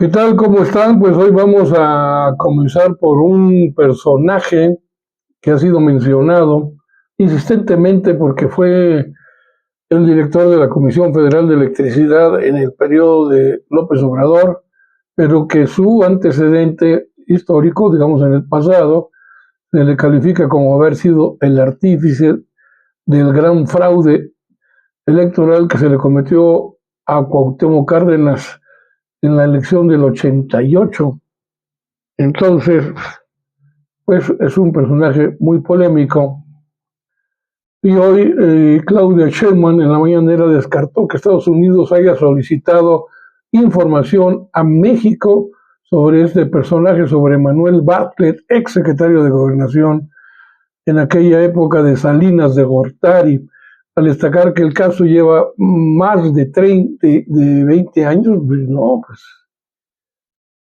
¿Qué tal? ¿Cómo están? Pues hoy vamos a comenzar por un personaje que ha sido mencionado insistentemente porque fue el director de la Comisión Federal de Electricidad en el periodo de López Obrador, pero que su antecedente histórico, digamos en el pasado, se le califica como haber sido el artífice del gran fraude electoral que se le cometió a Cuauhtémoc Cárdenas en la elección del 88. Entonces, pues es un personaje muy polémico. Y hoy Claudia Sheinbaum en la mañanera descartó que Estados Unidos haya solicitado información a México sobre este personaje, sobre Manuel Bartlett, ex secretario de Gobernación en aquella época de Salinas de Gortari, al destacar que el caso lleva más de 20 años. Pues no, pues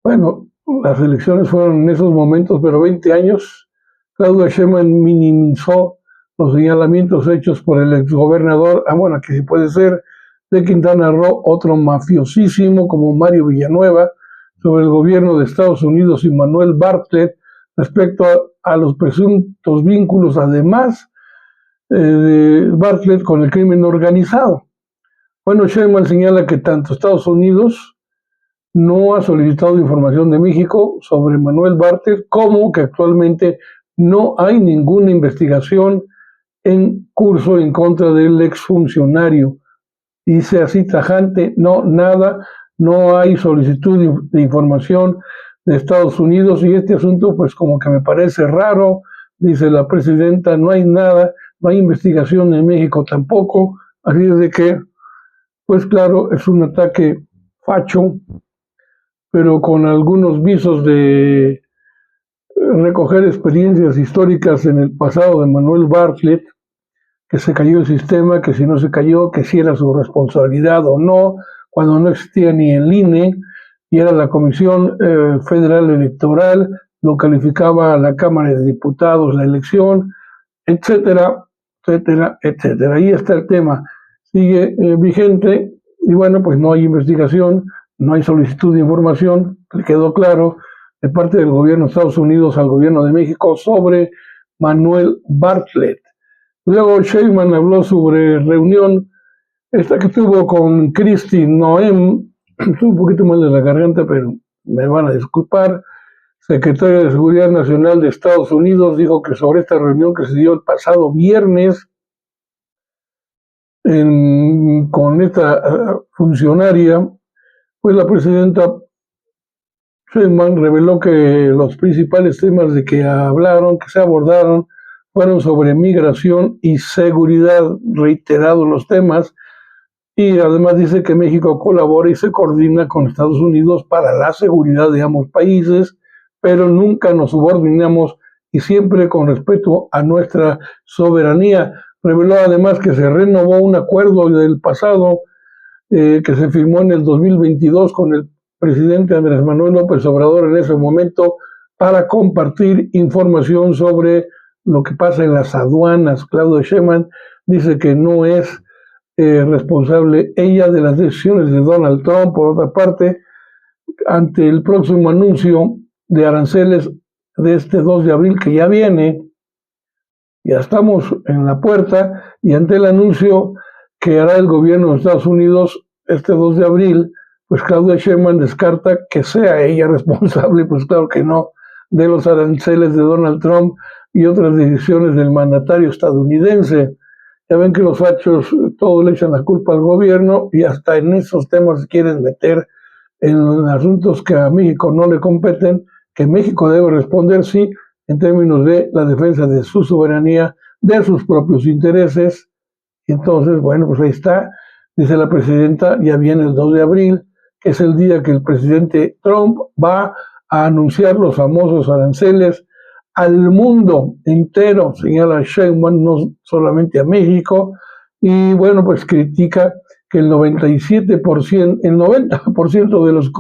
bueno, las elecciones fueron en esos momentos, pero 20 años. Claudia Sheinbaum minimizó los señalamientos hechos por el exgobernador, bueno, que sí puede ser, de Quintana Roo, otro mafiosísimo como Mario Villanueva, sobre el gobierno de Estados Unidos y Manuel Bartlett respecto a los presuntos vínculos, además de Bartlett, con el crimen organizado. Bueno, Sheinbaum señala que tanto Estados Unidos no ha solicitado información de México sobre Manuel Bartlett, como que actualmente no hay ninguna investigación en curso en contra del exfuncionario. Dice así tajante, no, nada, no hay solicitud de información de Estados Unidos, y este asunto pues como que me parece raro, dice la presidenta, no hay nada, no hay investigación en México tampoco, así es de que, pues claro, es un ataque facho, pero con algunos visos de recoger experiencias históricas en el pasado de Manuel Bartlett, que se cayó el sistema, que si no se cayó, que si era su responsabilidad o no, cuando no existía ni el INE, y era la Comisión Federal Electoral, lo calificaba a la Cámara de Diputados la elección, etcétera, etcétera, etcétera. Ahí está el tema, sigue vigente, y bueno, pues no hay investigación, no hay solicitud de información, le quedó claro, de parte del gobierno de Estados Unidos al gobierno de México sobre Manuel Bartlett. Luego Sheinbaum habló sobre reunión, esta que tuvo con Kristi Noem, estoy un poquito mal de la garganta, pero me van a disculpar, secretaria de Seguridad Nacional de Estados Unidos, dijo que sobre esta reunión que se dio el pasado viernes con esta funcionaria, pues la presidenta Sheinbaum reveló que los principales temas de que hablaron, que se abordaron, fueron sobre migración y seguridad, reiterados los temas, y además dice que México colabora y se coordina con Estados Unidos para la seguridad de ambos países, pero nunca nos subordinamos y siempre con respeto a nuestra soberanía. Reveló además que se renovó un acuerdo del pasado que se firmó en el 2022 con el presidente Andrés Manuel López Obrador en ese momento para compartir información sobre lo que pasa en las aduanas. Claudia Sheinbaum dice que no es responsable ella de las decisiones de Donald Trump. Por otra parte, ante el próximo anuncio de aranceles de este 2 de abril que ya viene, ya estamos en la puerta, y ante el anuncio que hará el gobierno de Estados Unidos este 2 de abril, pues Claudia Sheinbaum descarta que sea ella responsable, pues claro que no, de los aranceles de Donald Trump y otras decisiones del mandatario estadounidense. Ya ven que los fachos todos le echan la culpa al gobierno, y hasta en esos temas se quieren meter en asuntos que a México no le competen, que México debe responder sí, en términos de la defensa de su soberanía, de sus propios intereses. Y entonces, bueno, pues ahí está, dice la presidenta, ya viene el 2 de abril, que es el día que el presidente Trump va a anunciar los famosos aranceles al mundo entero, señala Sheinbaum, no solamente a México, y bueno, pues critica que el 97%, el 90% de los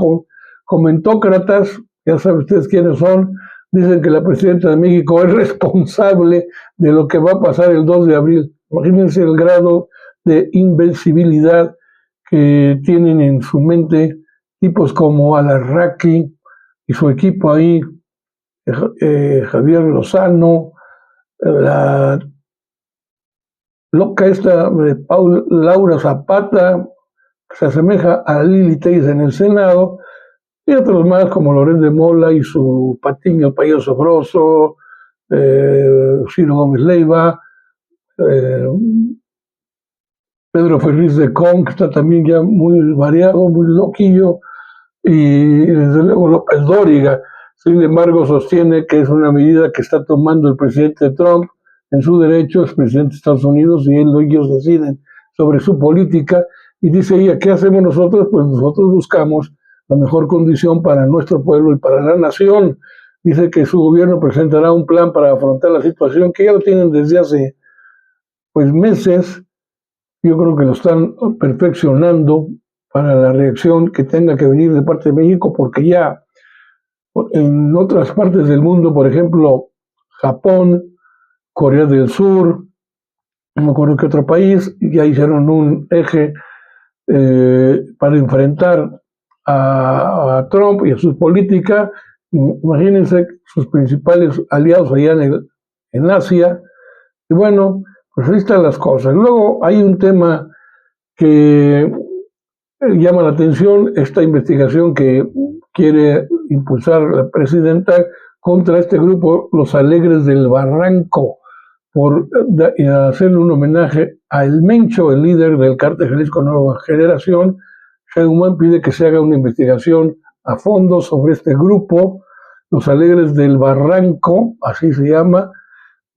comentócratas, ya saben ustedes quiénes son, dicen que la presidenta de México es responsable de lo que va a pasar el 2 de abril. Imagínense el grado de invencibilidad que tienen en su mente tipos como Alarraqui y su equipo ahí, Javier Lozano, la loca esta de Laura Zapata, que se asemeja a Lili Telles en el Senado, y otros más como Loret de Mola y su Patiño Payaso Grosso, Ciro Gómez Leiva, Pedro Ferriz de Con, que está también ya muy variado, muy loquillo, y desde luego López Dóriga. Sin embargo, sostiene que es una medida que está tomando el presidente Trump en su derecho, es presidente de Estados Unidos, y ellos deciden sobre su política, y dice ella, ¿qué hacemos nosotros? Pues nosotros buscamos la mejor condición para nuestro pueblo y para la nación. Dice que su gobierno presentará un plan para afrontar la situación, que ya lo tienen desde hace pues meses. Yo creo que lo están perfeccionando para la reacción que tenga que venir de parte de México, porque ya en otras partes del mundo, por ejemplo, Japón, Corea del Sur, no me acuerdo qué otro país, ya hicieron un eje para enfrentar a Trump y a su política. Imagínense sus principales aliados allá en Asia. Y bueno, pues ahí están las cosas. Luego hay un tema que llama la atención, esta investigación que quiere impulsar la presidenta contra este grupo, los Alegres del Barranco, por hacerle un homenaje a El Mencho, el líder del Cártel Jalisco Nueva Generación. Sheinbaum pide que se haga una investigación a fondo sobre este grupo, los Alegres del Barranco, así se llama,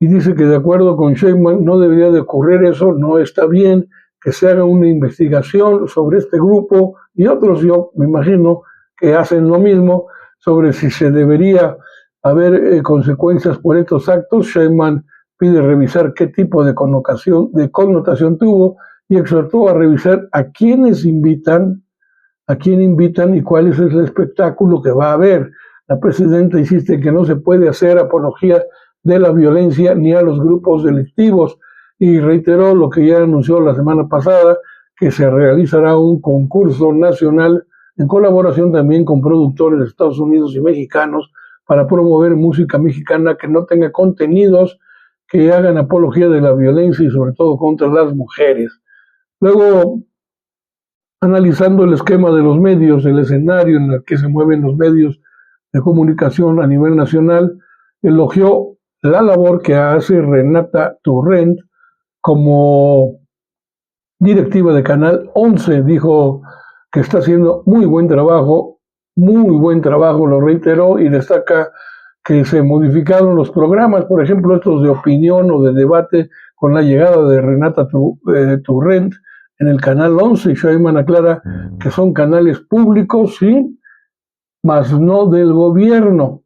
y dice que de acuerdo con Sheinbaum no debería de ocurrir eso, no está bien que se haga una investigación sobre este grupo, y otros, yo me imagino, que hacen lo mismo, sobre si se debería haber consecuencias por estos actos. Sheinbaum pide revisar qué tipo de connotación tuvo, y exhortó a revisar a quién invitan y cuál es el espectáculo que va a haber. La presidenta insiste que no se puede hacer apología de la violencia ni a los grupos delictivos, y reiteró lo que ya anunció la semana pasada, que se realizará un concurso nacional en colaboración también con productores de Estados Unidos y mexicanos para promover música mexicana que no tenga contenidos que hagan apología de la violencia y sobre todo contra las mujeres. Luego, analizando el esquema de los medios, el escenario en el que se mueven los medios de comunicación a nivel nacional, elogió la labor que hace Renata Turrent como directiva de Canal 11. Dijo que está haciendo muy buen trabajo, lo reiteró, y destaca que se modificaron los programas, por ejemplo, estos de opinión o de debate, con la llegada de Renata Turrent en el Canal 11, y Sheinbaum aclara que son canales públicos, sí, mas no del gobierno,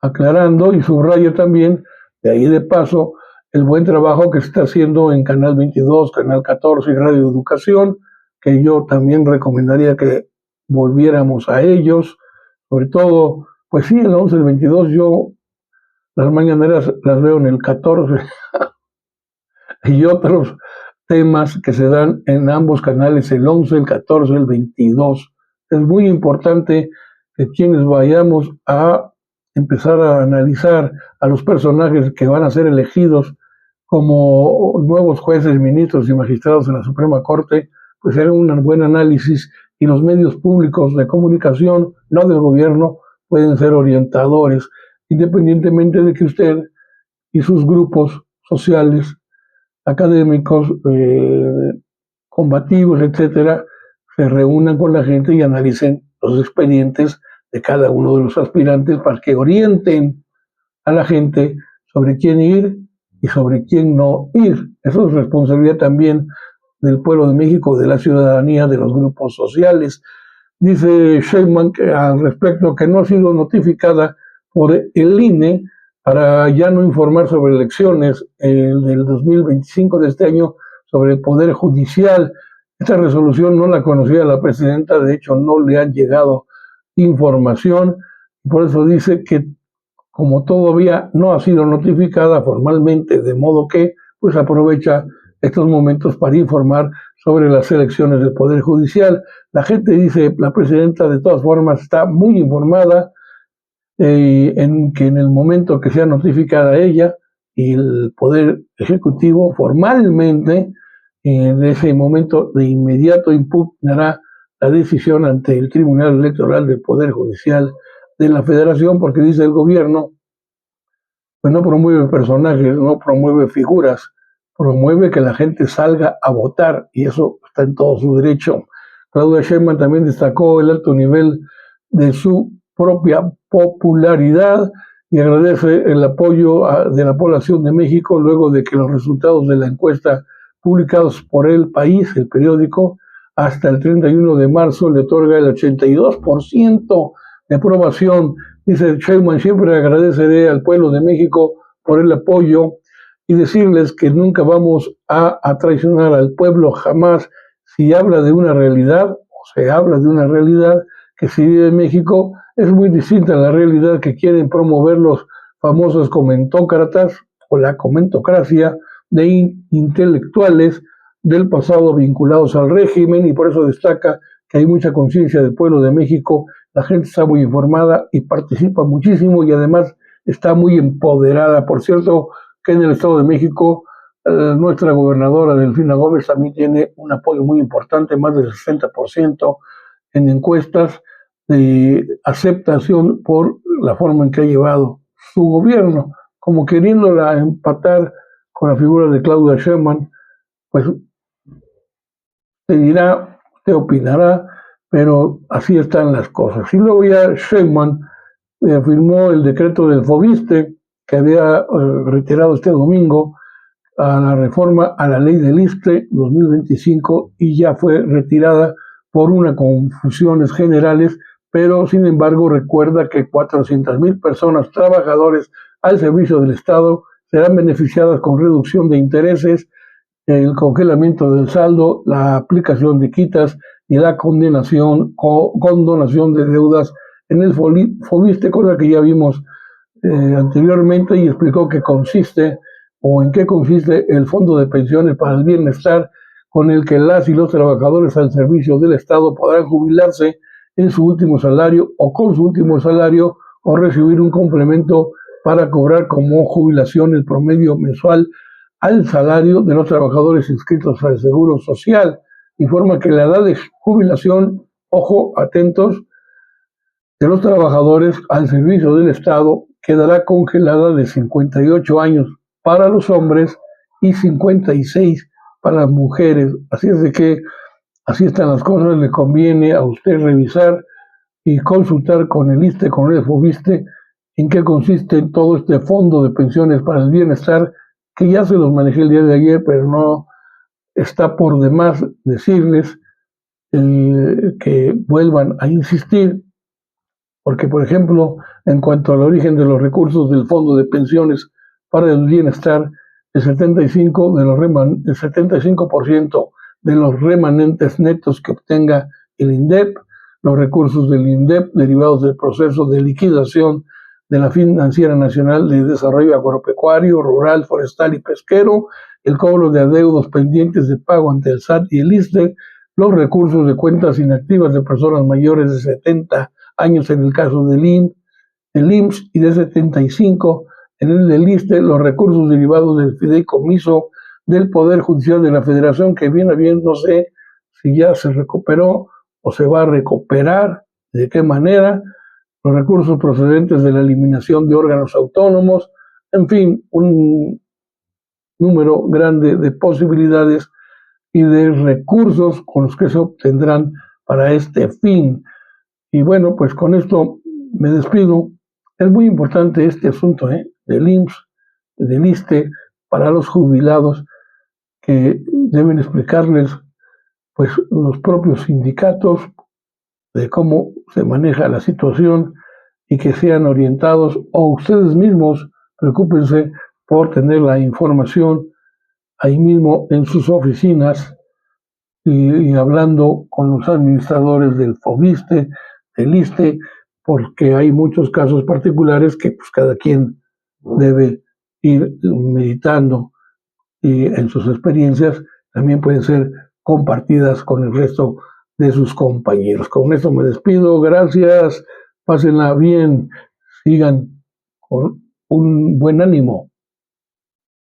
aclarando y subraya también, de ahí de paso, el buen trabajo que se está haciendo en Canal 22, Canal 14 y Radio Educación, que yo también recomendaría que volviéramos a ellos, sobre todo, pues sí, el 11, el 22, yo las mañaneras las veo en el 14 y otros temas que se dan en ambos canales, el 11, el 14, el 22. Es muy importante que quienes vayamos a empezar a analizar a los personajes que van a ser elegidos como nuevos jueces, ministros y magistrados en la Suprema Corte, pues hagan un buen análisis, y los medios públicos de comunicación, no del gobierno, pueden ser orientadores, independientemente de que usted y sus grupos sociales, académicos, combativos, etcétera, se reúnan con la gente y analicen los expedientes de cada uno de los aspirantes para que orienten a la gente sobre quién ir y sobre quién no ir. Eso es responsabilidad también del pueblo de México, de la ciudadanía, de los grupos sociales. Dice Sheinbaum al respecto que no ha sido notificada por el INE para ya no informar sobre elecciones del 2025 de este año sobre el Poder Judicial. Esta resolución no la conocía la presidenta, de hecho no le han llegado información, por eso dice que como todavía no ha sido notificada formalmente, de modo que pues aprovecha estos momentos para informar sobre las elecciones del Poder Judicial. La gente dice, la presidenta de todas formas está muy informada, en que en el momento que sea notificada ella y el Poder Ejecutivo formalmente, en ese momento de inmediato impugnará la decisión ante el Tribunal Electoral del Poder Judicial de la Federación, porque dice el gobierno, pues no promueve personajes, no promueve figuras, promueve que la gente salga a votar, y eso está en todo su derecho. Claudia Sheinbaum también destacó el alto nivel de su propia popularidad y agradece el apoyo de la población de México luego de que los resultados de la encuesta publicados por El País, el periódico, hasta el 31 de marzo le otorga el 82% de aprobación. Dice Sheinbaum, siempre agradeceré al pueblo de México por el apoyo y decirles que nunca vamos a traicionar al pueblo, jamás. Si habla de una realidad, o se habla de una realidad que se vive en México, es muy distinta a la realidad que quieren promover los famosos comentócratas o la comentocracia de intelectuales del pasado vinculados al régimen, y por eso destaca que hay mucha conciencia del pueblo de México. La gente está muy informada y participa muchísimo y además está muy empoderada. Por cierto, que en el Estado de México nuestra gobernadora Delfina Gómez también tiene un apoyo muy importante, más del 60% en encuestas de aceptación por la forma en que ha llevado su gobierno, como queriéndola empatar con la figura de Claudia Sheinbaum. Pues se dirá, se opinará, pero así están las cosas. Y luego ya Sheinbaum firmó el decreto del FOBISTE, que había retirado este domingo a la reforma a la ley del ISSSTE 2025, y ya fue retirada por una confusiones generales, pero sin embargo recuerda que 400,000 personas, trabajadores al servicio del Estado, serán beneficiadas con reducción de intereses, el congelamiento del saldo, la aplicación de quitas y la condonación de deudas en el FOBISTE, cosa que ya vimos anteriormente, y explicó que consiste o en qué consiste el Fondo de Pensiones para el Bienestar, con el que las y los trabajadores al servicio del Estado podrán jubilarse en su último salario o con su último salario, o recibir un complemento para cobrar como jubilación el promedio mensual al salario de los trabajadores inscritos al Seguro Social. Informa que la edad de jubilación, ojo, atentos, de los trabajadores al servicio del Estado quedará congelada de 58 años para los hombres y 56 para las mujeres. Así es de que así están las cosas. Le conviene a usted revisar y consultar con el ISSSTE, con el FOBISTE, en qué consiste todo este fondo de pensiones para el bienestar, que ya se los manejé el día de ayer, pero no está por demás decirles que vuelvan a insistir, porque, por ejemplo, en cuanto al origen de los recursos del Fondo de Pensiones para el Bienestar, el 75% de los remanentes netos que obtenga el INDEP, los recursos del INDEP derivados del proceso de liquidación de la Financiera Nacional de Desarrollo Agropecuario, Rural, Forestal y Pesquero, el cobro de adeudos pendientes de pago ante el SAT y el ISSSTE, los recursos de cuentas inactivas de personas mayores de 70 años en el caso del IMSS y de 75 en el del ISSSTE, los recursos derivados del fideicomiso del Poder Judicial de la Federación, que bien a bien no sé si ya se recuperó o se va a recuperar, de qué manera, los recursos procedentes de la eliminación de órganos autónomos, en fin, un número grande de posibilidades y de recursos con los que se obtendrán para este fin. Y bueno, pues con esto me despido. Es muy importante este asunto del IMSS, del ISSSTE, para los jubilados, que deben explicarles pues los propios sindicatos de cómo se maneja la situación, y que sean orientados, o ustedes mismos preocúpense por tener la información ahí mismo en sus oficinas, y hablando con los administradores del FOBISTE, del ISSSTE, porque hay muchos casos particulares que pues cada quien debe ir meditando, y en sus experiencias también pueden ser compartidas con el resto de sus compañeros. Con eso me despido, gracias, pásenla bien, sigan con un buen ánimo.